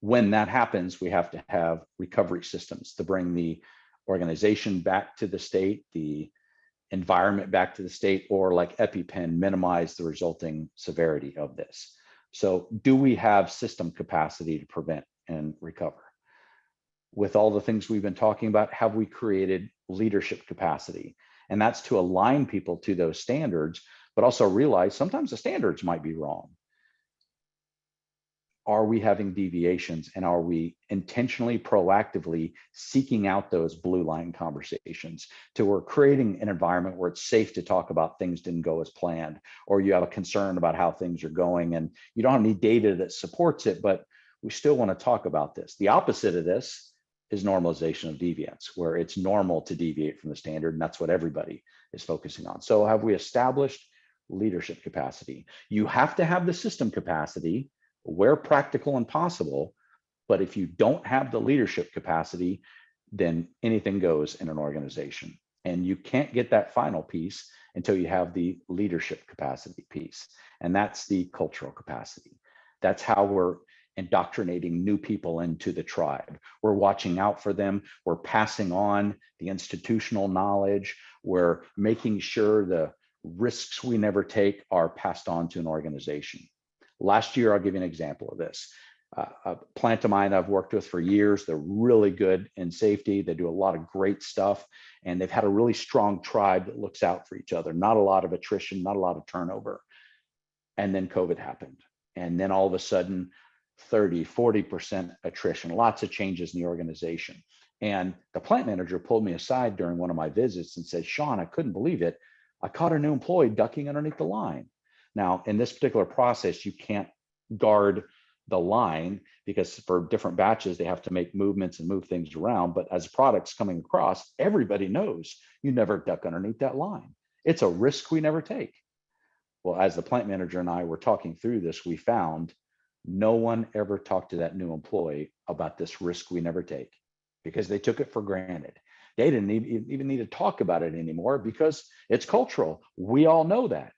When that happens, we have to have recovery systems to bring the organization back to the state, the environment back to the state, or like EpiPen, minimize the resulting severity of this. So do we have system capacity to prevent and recover? With all the things we've been talking about, have we created leadership capacity? And that's to align people to those standards, but also realize sometimes the standards might be wrong. Are we having deviations, and are we intentionally, proactively seeking out those blue line conversations to we're creating an environment where it's safe to talk about things didn't go as planned, or you have a concern about how things are going and you don't have any data that supports it, but we still want to talk about this. The opposite of this is normalization of deviance, where it's normal to deviate from the standard, and that's what everybody is focusing on. So have we established leadership capacity? You have to have the system capacity where practical and possible, but if you don't have the leadership capacity, then anything goes in an organization. And you can't get that final piece until you have the leadership capacity piece. And that's the cultural capacity. That's how we're indoctrinating new people into the tribe. We're watching out for them. We're passing on the institutional knowledge. We're making sure the risks we never take are passed on to an organization. Last year, I'll give you an example of this. A plant of mine I've worked with for years. They're really good in safety. They do a lot of great stuff, and they've had a really strong tribe that looks out for each other. Not a lot of attrition, not a lot of turnover. And then COVID happened. And then all of a sudden, 30, 40% attrition, lots of changes in the organization. And the plant manager pulled me aside during one of my visits and said, Shawn, I couldn't believe it. I caught a new employee ducking underneath the line. Now, in this particular process, you can't guard the line because for different batches, they have to make movements and move things around. But as products coming across, everybody knows you never duck underneath that line. It's a risk we never take. Well, as the plant manager and I were talking through this, we found no one ever talked to that new employee about this risk we never take because they took it for granted. They didn't even need to talk about it anymore because it's cultural. We all know that.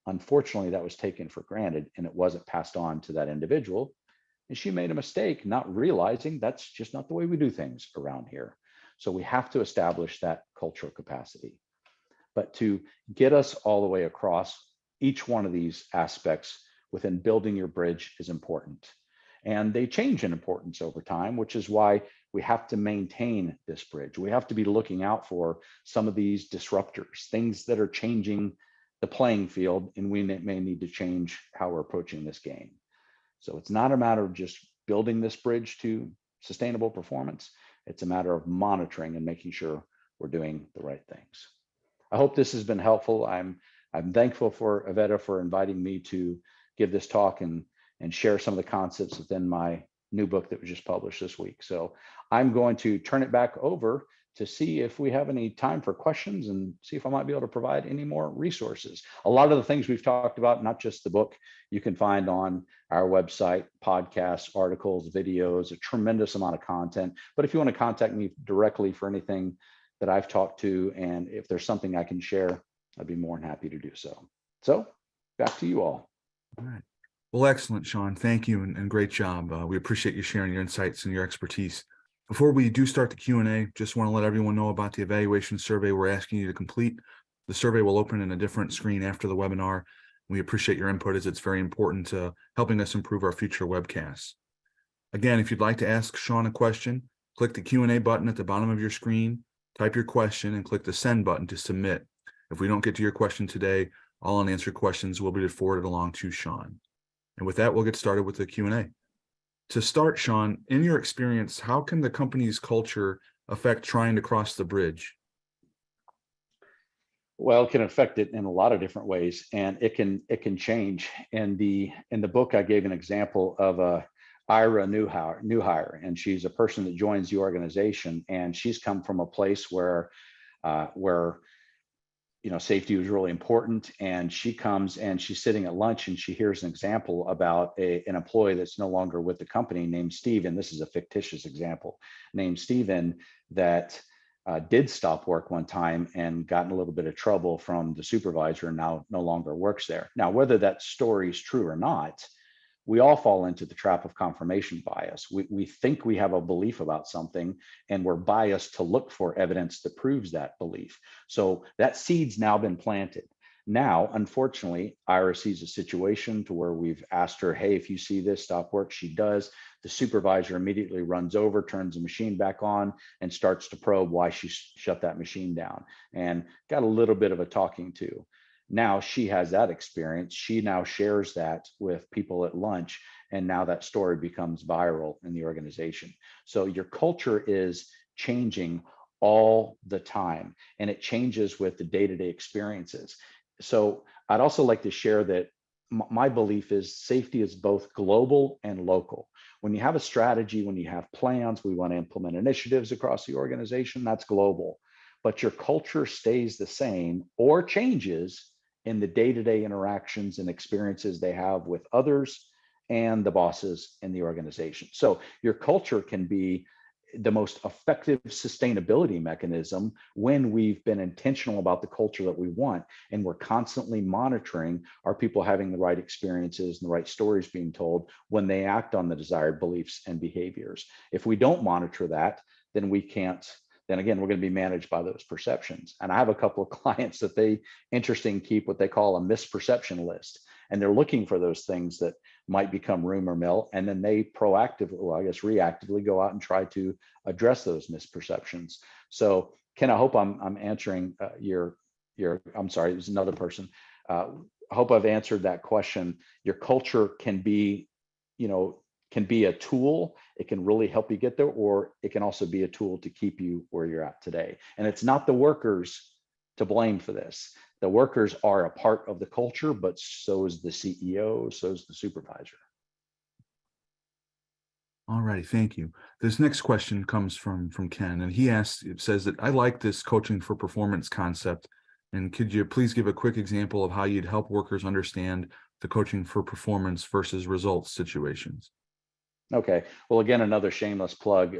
Unfortunately, that was taken for granted and it wasn't passed on to that individual. And she made a mistake, not realizing that's just not the way we do things around here. So we have to establish that cultural capacity. But to get us all the way across each one of these aspects within building your bridge is important. And they change in importance over time, which is why we have to maintain this bridge. We have to be looking out for some of these disruptors, things that are changing the playing field, and we may need to change how we're approaching this game. So it's not a matter of just building this bridge to sustainable performance. It's a matter of monitoring and making sure we're doing the right things. I hope this has been helpful. I'm thankful for Aveda for inviting me to give this talk and share some of the concepts within my new book that was just published this week. So I'm going to turn it back over to see if we have any time for questions and see if I might be able to provide any more resources. A lot of the things we've talked about, not just the book, you can find on our website, podcasts, articles, videos, a tremendous amount of content. But if you want to contact me directly for anything that I've talked to, and if there's something I can share, I'd be more than happy to do so. So back to you all. All right. Well, excellent, Shawn. Thank you and great job. We appreciate you sharing your insights and your expertise. Before we do start the Q&A, just want to let everyone know about the evaluation survey we're asking you to complete. The survey will open in a different screen after the webinar. We appreciate your input as it's very important to helping us improve our future webcasts. Again, if you'd like to ask Shawn a question, click the Q&A button at the bottom of your screen, type your question, and click the send button to submit. If we don't get to your question today, all unanswered questions will be forwarded along to Shawn. And with that, we'll get started with the Q&A. To start, Shawn, in your experience, how can the company's culture affect trying to cross the bridge? Well, it can affect it in a lot of different ways, and it can change. In the book, I gave an example of Ira new hire, and she's a person that joins the organization, and she's come from a place where safety was really important. And she comes and she's sitting at lunch and she hears an example about an employee that's no longer with the company named Steven. This is a fictitious example, named Steven, that did stop work one time and got in a little bit of trouble from the supervisor and now no longer works there. Now, whether that story is true or not, we all fall into the trap of confirmation bias. We think we have a belief about something and we're biased to look for evidence that proves that belief. So that seed's now been planted. Now, unfortunately, Ira sees a situation to where we've asked her, hey, if you see this, stop work. She does. The supervisor immediately runs over, turns the machine back on, and starts to probe why she shut that machine down, and got a little bit of a talking to. Now she has that experience. She now shares that with people at lunch, and now that story becomes viral in the organization. So your culture is changing all the time, and it changes with the day-to-day experiences. So I'd also like to share that my belief is safety is both global and local. When you have a strategy, when you have plans, we want to implement initiatives across the organization, that's global. But your culture stays the same or changes in the day-to-day interactions and experiences they have with others and the bosses in the organization. So your culture can be the most effective sustainability mechanism when we've been intentional about the culture that we want, and we're constantly monitoring, are people having the right experiences and the right stories being told when they act on the desired beliefs and behaviors. If we don't monitor that, then we can't, then again, we're going to be managed by those perceptions. And I have a couple of clients that they keep what they call a misperception list. And they're looking for those things that might become rumor mill. And then they proactively, well, I guess reactively, go out and try to address those misperceptions. So Ken, I hope I'm answering your, I'm sorry, it was another person. I hope I've answered that question. Your culture can be, can be a tool. It can really help you get there, or it can also be a tool to keep you where you're at today. And it's not the workers to blame for this. The workers are a part of the culture, but so is the CEO, so is the supervisor. All righty, thank you. This next question comes from Ken, and he asks, it says that I like this coaching for performance concept. And could you please give a quick example of how you'd help workers understand the coaching for performance versus results situations? Okay, well, again, another shameless plug.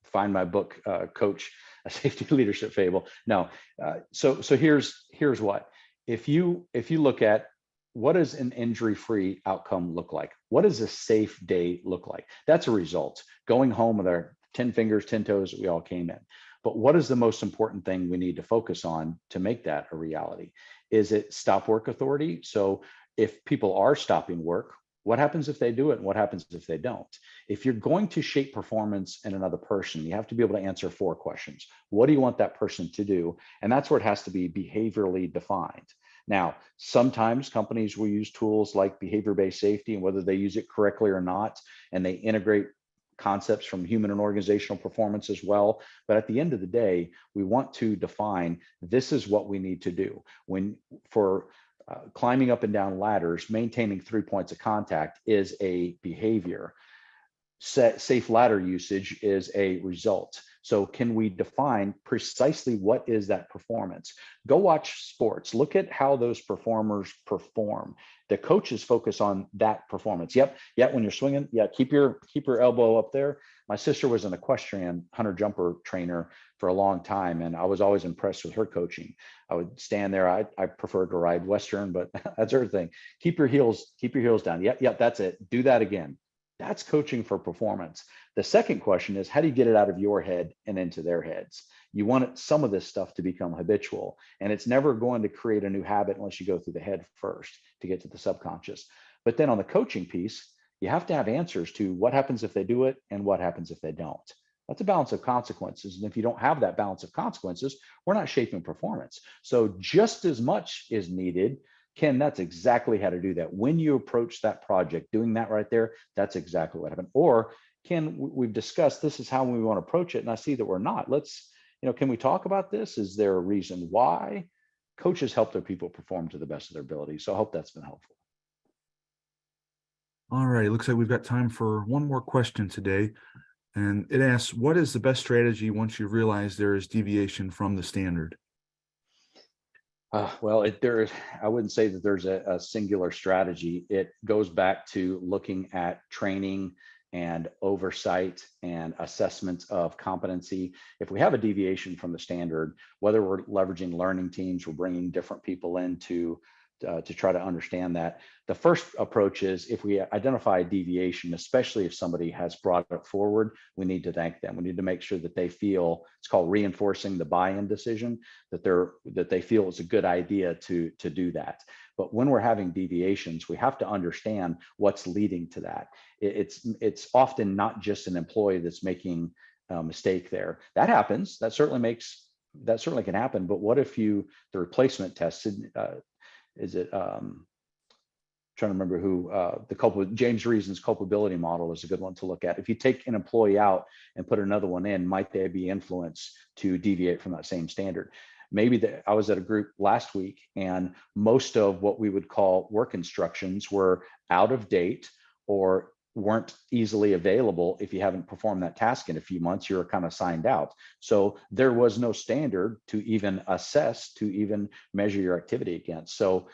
Find my book, Coach, A Safety Leadership Fable. No, so here's what. If you look at what does an injury-free outcome look like? What does a safe day look like? That's a result. Going home with our 10 fingers, 10 toes that we all came in. But what is the most important thing we need to focus on to make that a reality? Is it stop work authority? So if people are stopping work, what happens if they do it, and what happens if they don't? If you're going to shape performance in another person, you have to be able to answer 4 questions. What do you want that person to do? And that's where it has to be behaviorally defined. Now, sometimes companies will use tools like behavior-based safety, and whether they use it correctly or not, and they integrate concepts from human and organizational performance as well. But at the end of the day, we want to define, this is what we need to do. When for climbing up and down ladders, maintaining 3 points of contact is a behavior. Safe ladder usage is a result. So can we define precisely what is that performance? Go watch sports. Look at how those performers perform. The coaches focus on that performance. Yep. When you're swinging, keep your elbow up there. My sister was an equestrian hunter jumper trainer for a long time, and I was always impressed with her coaching. I would stand there. I prefer to ride Western, but that's her thing. Keep your heels down. Yep, that's it. Do that again. That's coaching for performance. The second question is, how do you get it out of your head and into their heads? You want some of this stuff to become habitual, and it's never going to create a new habit unless you go through the head first to get to the subconscious. But then on the coaching piece, you have to have answers to what happens if they do it and what happens if they don't. That's a balance of consequences. And if you don't have that balance of consequences, we're not shaping performance. So just as much is needed. Ken, that's exactly how to do that. When you approach that project, doing that right there, that's exactly what happened. Or Ken, we've discussed this is how we want to approach it, and I see that we're not. Let's, can we talk about this? Is there a reason why? Coaches help their people perform to the best of their ability. So I hope that's been helpful. All right, it looks like we've got time for one more question today. And it asks, what is the best strategy once you realize there is deviation from the standard? Well, I wouldn't say that there's a singular strategy. It goes back to looking at training and oversight and assessments of competency. If we have a deviation from the standard, whether we're leveraging learning teams, we're bringing different people in to try to understand that. The first approach is, if we identify a deviation, especially if somebody has brought it forward, we need to thank them. We need to make sure that they feel, it's called reinforcing the buy-in decision, that they feel it's a good idea to do that. But when we're having deviations, we have to understand what's leading to that. It's often not just an employee that's making a mistake there. That happens. That certainly can happen. But what if the replacement tested? Is it trying to remember who James Reason's culpability model is a good one to look at. If you take an employee out and put another one in, might they be influenced to deviate from that same standard? Maybe I was at a group last week, and most of what we would call work instructions were out of date or weren't easily available. If you haven't performed that task in a few months, you're kind of signed out. So there was no standard to even assess, to even measure your activity against. So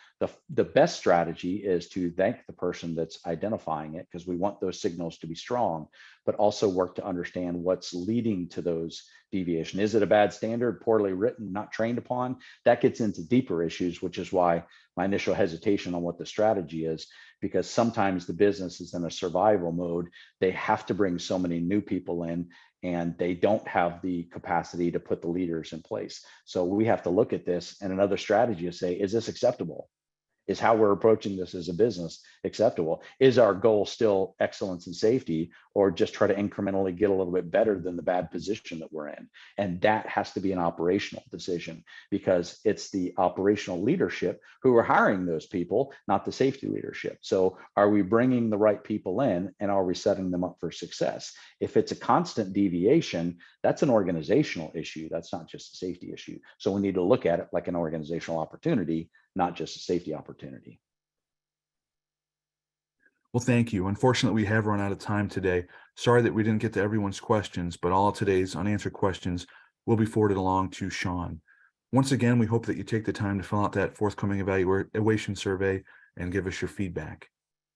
the best strategy is to thank the person that's identifying it, because we want those signals to be strong, but also work to understand what's leading to those deviation. Is it a bad standard, poorly written, not trained upon? That gets into deeper issues, which is why my initial hesitation on what the strategy is, because sometimes the business is in a survival mode. They have to bring so many new people in, and they don't have the capacity to put the leaders in place. So we have to look at this, and another strategy is say, is this acceptable? Is how we're approaching this as a business acceptable? Is our goal still excellence and safety, or just try to incrementally get a little bit better than the bad position that we're in? And that has to be an operational decision, because it's the operational leadership who are hiring those people, not the safety leadership. So are we bringing the right people in, and are we setting them up for success? If it's a constant deviation, that's an organizational issue. That's not just a safety issue. So we need to look at it like an organizational opportunity, not just a safety opportunity. Well, thank you. Unfortunately, we have run out of time today. Sorry that we didn't get to everyone's questions, but all of today's unanswered questions will be forwarded along to Shawn. Once again, we hope that you take the time to fill out that forthcoming evaluation survey and give us your feedback.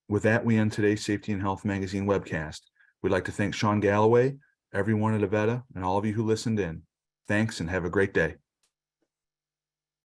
With that, we end today's Safety and Health Magazine webcast. We'd like to thank Shawn Galloway, everyone at Avetta, and all of you who listened in. Thanks, and have a great day.